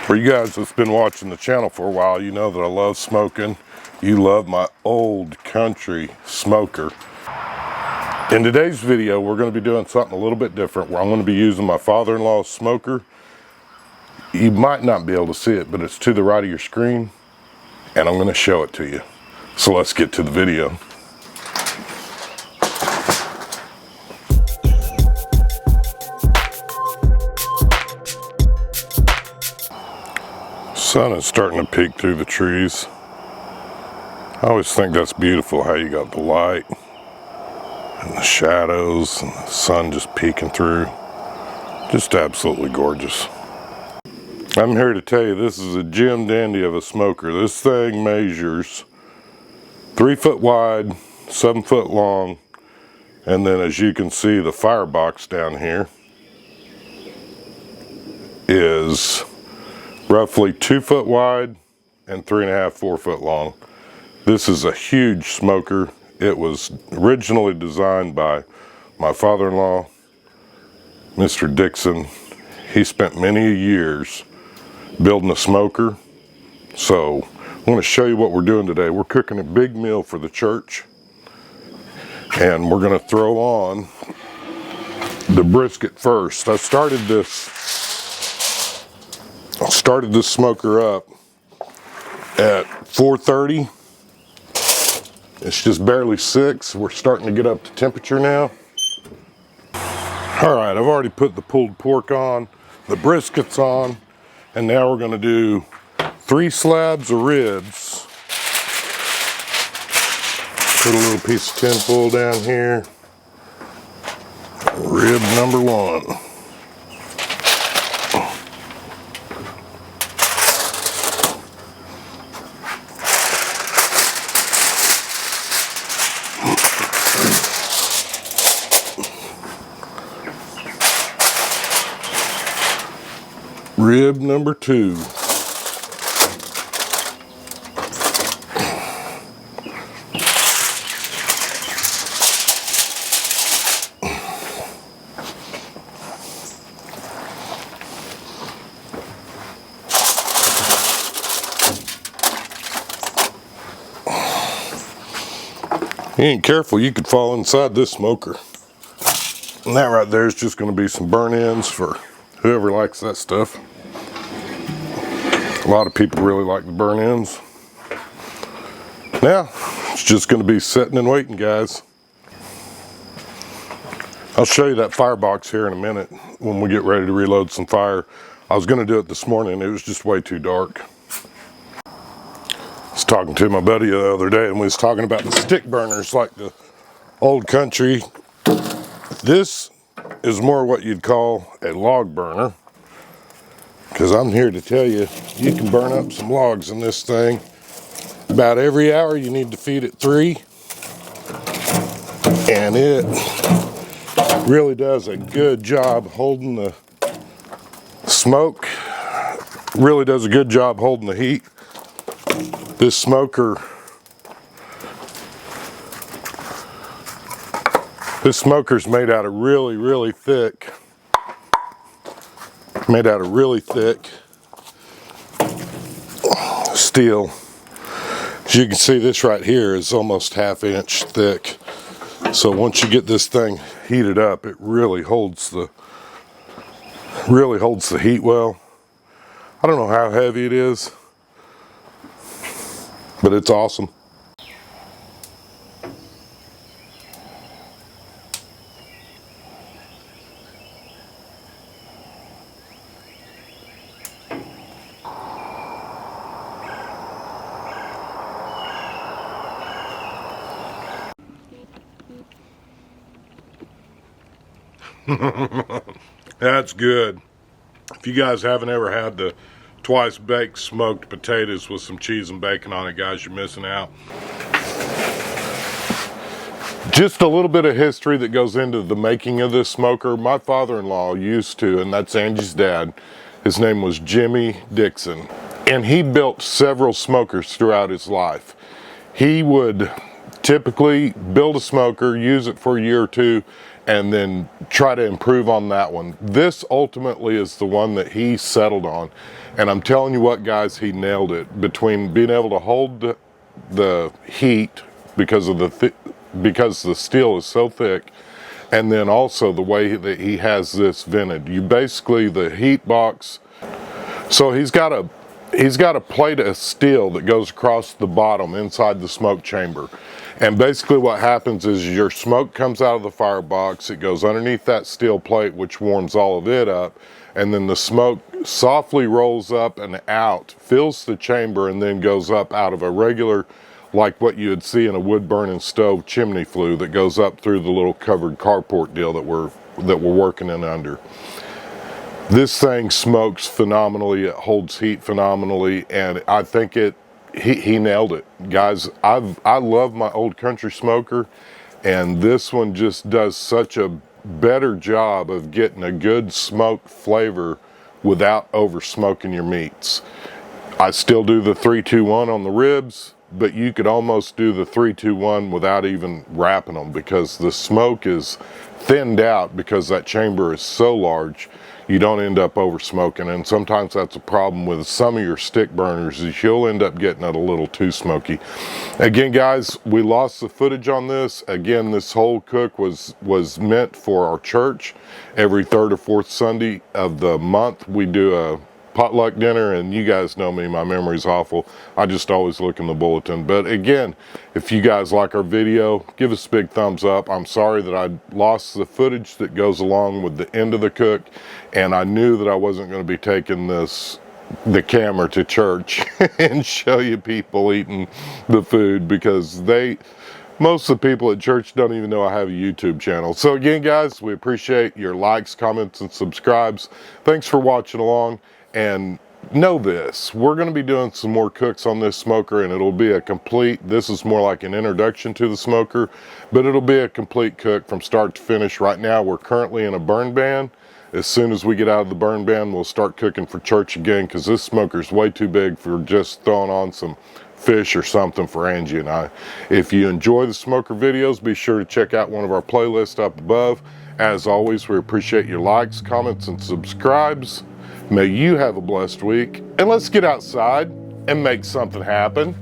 For you guys that's been watching the channel for a while, you know that I love smoking. You love my old country smoker. In today's video, we're going to be doing something a little bit different, where I'm going to be using my father-in-law's smoker. You might not be able to see it, but it's to the right of your screen, and I'm going to show it to you. So let's get to the video. Sun is starting to peek through the trees. I always think that's beautiful, how you got the light and the shadows and the sun just peeking through. Just absolutely gorgeous. I'm here to tell you this is a gem dandy of a smoker. This thing measures 3 foot wide, 7 foot long, and then as you can see, the firebox down here is roughly 2 foot wide and 3.5, 4 foot long. This is a huge smoker. It was originally designed by my father-in-law, Mr. Dixon. He spent many years building a smoker. So I'm going to show you what we're doing today. We're cooking a big meal for the church, and we're going to throw on the brisket first. I started this smoker up at 4:30. It's just barely 6. We're starting to get up to temperature now. All right, I've already put the pulled pork on, the brisket's on, and now we're going to do 3 slabs of ribs. Put a little piece of tin foil down here. Rib number 1. Rib number 2. You ain't careful, you could fall inside this smoker. And that right there is just going to be some burn ends for whoever likes that stuff. A lot of people really like the burn ends. Now, it's just going to be sitting and waiting, guys. I'll show you that firebox here in a minute when we get ready to reload some fire. I was going to do it this morning, it was just way too dark. I was talking to my buddy the other day, and we was talking about the stick burners like the old country. This is more what you'd call a log burner, because I'm here to tell you, you can burn up some logs in this thing. About every hour you need to feed it 3, and it really does a good job holding the smoke, really does a good job holding the heat. This smoker's made out of really thick steel. As you can see, this right here is almost 1/2 inch thick. So once you get this thing heated up, it really holds the heat well. I don't know how heavy it is, but it's awesome. That's good. If you guys haven't ever had the twice baked smoked potatoes with some cheese and bacon on it, guys, you're missing out. Just a little bit of history that goes into the making of this smoker. My father-in-law used to, and that's Angie's dad, his name was Jimmy Dixon, and he built several smokers throughout his life. He would typically build a smoker, use it for a year or two, and then try to improve on that one. This ultimately is the one that he settled on. And I'm telling you what, guys, he nailed it. Between being able to hold the heat because the steel is so thick, and then also the way that he has this vented. You basically, the heat box, so he's got a plate of steel that goes across the bottom inside the smoke chamber. And basically what happens is your smoke comes out of the firebox, it goes underneath that steel plate, which warms all of it up, and then the smoke softly rolls up and out, fills the chamber, and then goes up out of a regular, like what you would see in a wood burning stove chimney flue that goes up through the little covered carport deal that we're working in under. This thing smokes phenomenally, it holds heat phenomenally, and I think he nailed it. Guys, I love my old country smoker, and this one just does such a better job of getting a good smoke flavor without over smoking your meats. I still do the 3-2-1 on the ribs, but you could almost do the 3-2-1 without even wrapping them, because the smoke is thinned out because that chamber is so large. You don't end up over smoking, and sometimes that's a problem with some of your stick burners, is you'll end up getting it a little too smoky. Again, guys, we lost the footage on this. Again, this whole cook was meant for our church. Every third or fourth Sunday of the month we do a potluck dinner, and you guys know me, my memory's awful. I just always look in the bulletin. But again, if you guys like our video, give us a big thumbs up. I'm sorry that I lost the footage that goes along with the end of the cook, and I knew that I wasn't going to be taking the camera to church and show you people eating the food, because most of the people at church don't even know I have a YouTube channel. So again, guys, we appreciate your likes, comments, and subscribes. Thanks for watching along. And know this, we're going to be doing some more cooks on this smoker, and it'll be a complete, this is more like an introduction to the smoker, but it'll be a complete cook from start to finish. Right now we're currently in a burn ban. As soon as we get out of the burn ban, we'll start cooking for church again, because this smoker's way too big for just throwing on some fish or something for Angie and I. If you enjoy the smoker videos, be sure to check out one of our playlists up above. As always, we appreciate your likes, comments, and subscribes. May you have a blessed week, and let's get outside and make something happen.